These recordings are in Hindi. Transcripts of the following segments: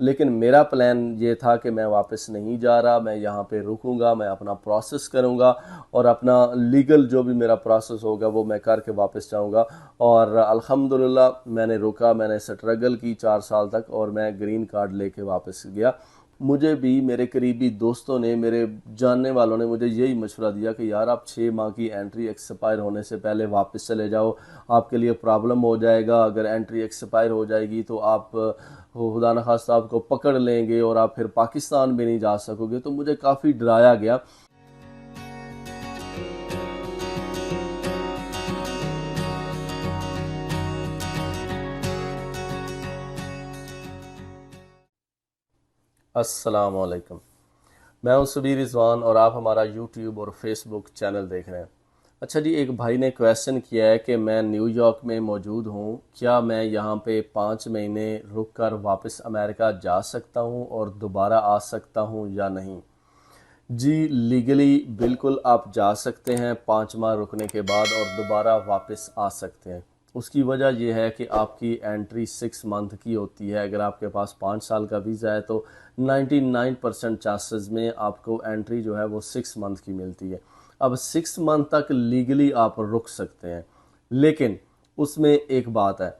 लेकिन मेरा प्लान ये था कि मैं वापस नहीं जा रहा, मैं यहाँ पे रुकूंगा, मैं अपना प्रोसेस करूँगा और अपना लीगल जो भी मेरा प्रोसेस होगा वो मैं करके वापस जाऊँगा। और अल्हम्दुलिल्लाह मैंने रुका, मैंने स्ट्रगल की 4 साल तक और मैं ग्रीन कार्ड लेके वापस गया। मुझे भी मेरे करीबी दोस्तों ने, मेरे जानने वालों ने मुझे यही मशवरा दिया कि यार आप 6 माह की एंट्री एक्सपायर होने से पहले वापस चले जाओ, आपके लिए प्रॉब्लम हो जाएगा। अगर एंट्री एक्सपायर हो जाएगी तो आप खुदा न खास्ता आपको पकड़ लेंगे और आप फिर पाकिस्तान भी नहीं जा सकोगे। तो मुझे काफ़ी डराया गया। अस्सलाम वालेकुम। मैं हूं सबीर रिजवान और आप हमारा यूट्यूब और फेसबुक चैनल देख रहे हैं। अच्छा जी, एक भाई ने क्वेश्चन किया है कि मैं न्यूयॉर्क में मौजूद हूं, क्या मैं यहां पे 5 महीने रुक कर वापस अमेरिका जा सकता हूं और दोबारा आ सकता हूं या नहीं? जी, लीगली बिल्कुल आप जा सकते हैं 5 माह रुकने के बाद और दोबारा वापस आ सकते हैं। उसकी वजह यह है कि आपकी एंट्री 6 मंथ की होती है। अगर आपके पास 5 साल का वीज़ा है तो 99% चांसेस में आपको एंट्री जो है वो 6 मंथ की मिलती है। अब 6 मंथ तक लीगली आप रुक सकते हैं, लेकिन उसमें एक बात है।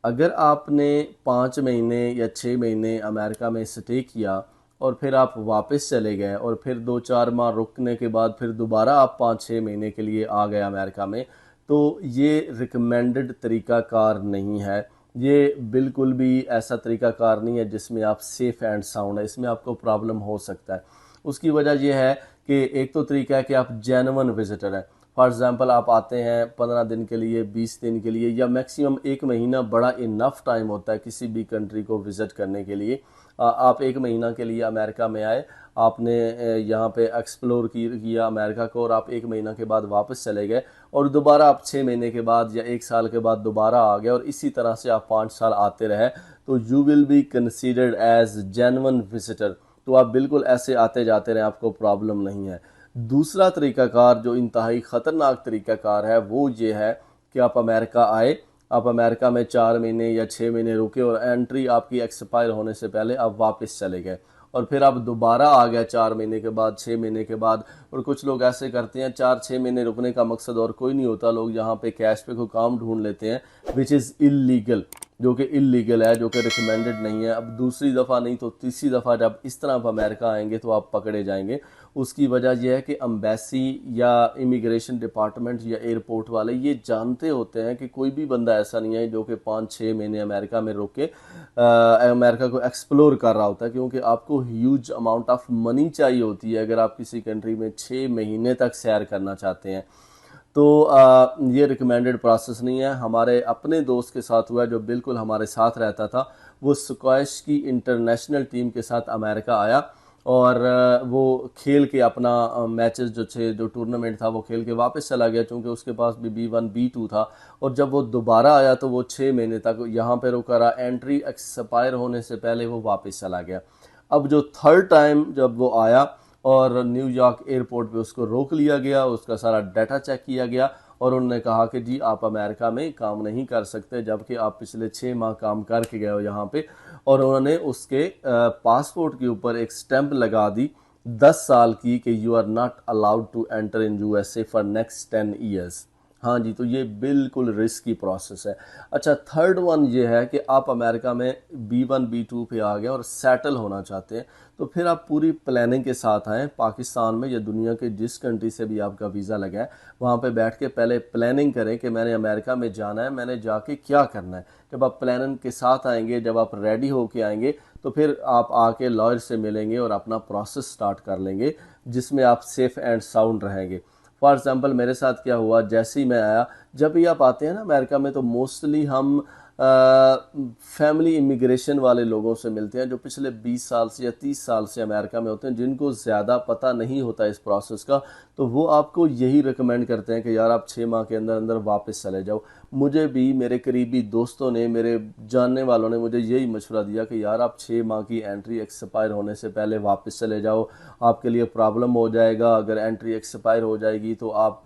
अगर आपने 5 महीने या 6 महीने अमेरिका में स्टे किया और फिर आप वापस चले गए और फिर 2-4 माह रुकने के बाद फिर दोबारा आप 5-6 महीने के लिए आ गए अमेरिका में, तो ये रिकमेंडेड तरीक़ाकार नहीं है। ये बिल्कुल भी ऐसा तरीक़ाकार नहीं है जिसमें आप सेफ़ एंड साउंड है। इसमें आपको प्रॉब्लम हो सकता है। उसकी वजह यह है कि एक तो तरीका है कि आप जेन्युइन विजिटर हैं। फॉर एग्ज़ाम्पल आप आते हैं 15 दिन के लिए, 20 दिन के लिए या मैक्सिमम 1 महीना बड़ा इनफ टाइम होता है किसी भी कंट्री को विज़िट करने के लिए। आप 1 महीना के लिए अमेरिका में आए, आपने यहाँ पे एक्सप्लोर किया अमेरिका को और आप 1 महीना के बाद वापस चले गए और दोबारा आप 6 महीने के बाद या 1 साल के बाद दोबारा आ गए और इसी तरह से आप 5 साल आते रहे, तो you will be considered as genuine visitor. तो आप बिल्कुल ऐसे आते जाते रहे, आपको प्रॉब्लम नहीं है। दूसरा तरीक़ाकार जो इंतहाई ख़तरनाक तरीक़ाकार है वो ये है कि आप अमेरिका आए, आप अमेरिका में 4 महीने या 6 महीने रुके और एंट्री आपकी एक्सपायर होने से पहले आप वापस चले गए और फिर आप दोबारा आ गए 4 महीने के बाद, 6 महीने के बाद। और कुछ लोग ऐसे करते हैं, 4-6 महीने रुकने का मकसद और कोई नहीं होता, लोग यहाँ पे कैश पे कोई काम ढूंढ लेते हैं विच इज़ इलीगल, जो कि इलीगल है, जो कि रिकमेंडेड नहीं है। अब दूसरी दफ़ा नहीं तो तीसरी दफ़ा जब इस तरह आप अमेरिका आएंगे तो आप पकड़े जाएंगे। उसकी वजह यह है कि एम्बेसी या इमिग्रेशन डिपार्टमेंट या एयरपोर्ट वाले ये जानते होते हैं कि कोई भी बंदा ऐसा नहीं है जो कि 5-6 महीने अमेरिका में रुक के अमेरिका को एक्सप्लोर कर रहा होता है, क्योंकि आपको ह्यूज अमाउंट ऑफ मनी चाहिए होती है अगर आप किसी कंट्री में 6 महीने तक सैर करना चाहते हैं। तो ये रिकमेंडेड प्रोसेस नहीं है। हमारे अपने दोस्त के साथ हुआ जो बिल्कुल हमारे साथ रहता था, वो स्क्वैश की इंटरनेशनल टीम के साथ अमेरिका आया और वो खेल के अपना मैचेस जो थे, जो टूर्नामेंट था वो खेल के वापस चला गया, क्योंकि उसके पास भी B1 B2 था। और जब वो दोबारा आया तो वो 6 महीने तक यहाँ पे रुका रहा, एंट्री एक्सपायर होने से पहले वो वापस चला गया। अब जो थर्ड टाइम जब वो आया और न्यूयॉर्क एयरपोर्ट पे उसको रोक लिया गया, उसका सारा डाटा चेक किया गया और उन्होंने कहा कि जी आप अमेरिका में काम नहीं कर सकते, जबकि आप पिछले 6 माह काम करके गए हो यहाँ पे। और उन्होंने उसके पासपोर्ट के ऊपर एक स्टैंप लगा दी 10 साल की कि you are not allowed to enter in USA for next 10 years. हाँ जी, तो ये बिल्कुल रिस्की प्रोसेस है। अच्छा, थर्ड वन ये है कि आप अमेरिका में B1 B2 पे आ गए और सेटल होना चाहते हैं, तो फिर आप पूरी प्लानिंग के साथ आएँ पाकिस्तान में या दुनिया के जिस कंट्री से भी आपका वीज़ा लगा है, वहाँ पे बैठ के पहले प्लानिंग करें कि मैंने अमेरिका में जाना है, मैंने जाके क्या करना है। जब आप प्लानिंग के साथ आएंगे, जब आप रेडी होके आएंगे, तो फिर आप आके लॉयर से मिलेंगे और अपना प्रोसेस स्टार्ट कर लेंगे जिसमें आप सेफ़ एंड साउंड रहेंगे। फॉर एग्ज़ाम्पल मेरे साथ क्या हुआ, जैसे ही मैं आया, जब भी आप आते हैं ना अमेरिका में, तो मोस्टली हम फैमिली इमिग्रेशन वाले लोगों से मिलते हैं जो पिछले 20 साल से या 30 साल से अमेरिका में होते हैं, जिनको ज़्यादा पता नहीं होता इस प्रोसेस का। तो वो आपको यही रिकमेंड करते हैं कि यार आप 6 माह के अंदर अंदर वापस चले जाओ। मुझे भी मेरे करीबी दोस्तों ने, मेरे जानने वालों ने मुझे यही मशवरा दिया कि यार आप 6 माह की एंट्री एक्सपायर होने से पहले वापस चले जाओ, आपके लिए प्रॉब्लम हो जाएगा। अगर एंट्री एक्सपायर हो जाएगी तो आप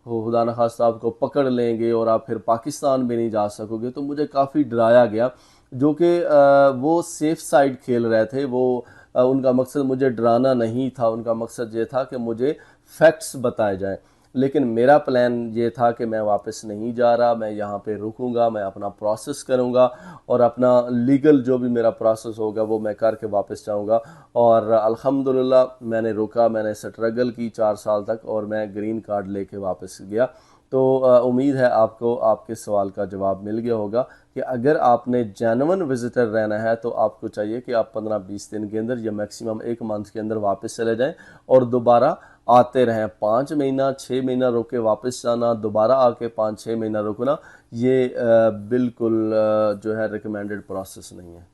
खुदा न खास्ता आपको पकड़ लेंगे और आप फिर पाकिस्तान भी नहीं जा सकोगे। तो मुझे काफ़ी डराया गया। जो कि वो सेफ साइड खेल रहे थे। वो उनका मकसद मुझे डराना नहीं था, उनका मकसद ये था कि मुझे फैक्ट्स बताए जाएं। लेकिन मेरा प्लान ये था कि मैं वापस नहीं जा रहा, मैं यहाँ पे रुकूंगा, मैं अपना प्रोसेस करूँगा और अपना लीगल जो भी मेरा प्रोसेस होगा वो मैं करके वापस जाऊँगा। और अल्हम्दुलिल्लाह मैंने रुका, मैंने स्ट्रगल की 4 साल तक और मैं ग्रीन कार्ड लेके वापस गया। तो उम्मीद है आपको आपके सवाल का जवाब मिल गया होगा कि अगर आपने जेन्युइन विजिटर रहना है तो आपको चाहिए कि आप 15-20 दिन के अंदर या मैक्सिमम 1 मंथ के अंदर वापस चले जाएं और दोबारा आते रहें। 5 महीना 6 महीना रुक के वापस जाना, दोबारा आके 5-6 महीना रुकना, ये बिल्कुल जो है रिकमेंडेड प्रोसेस नहीं है।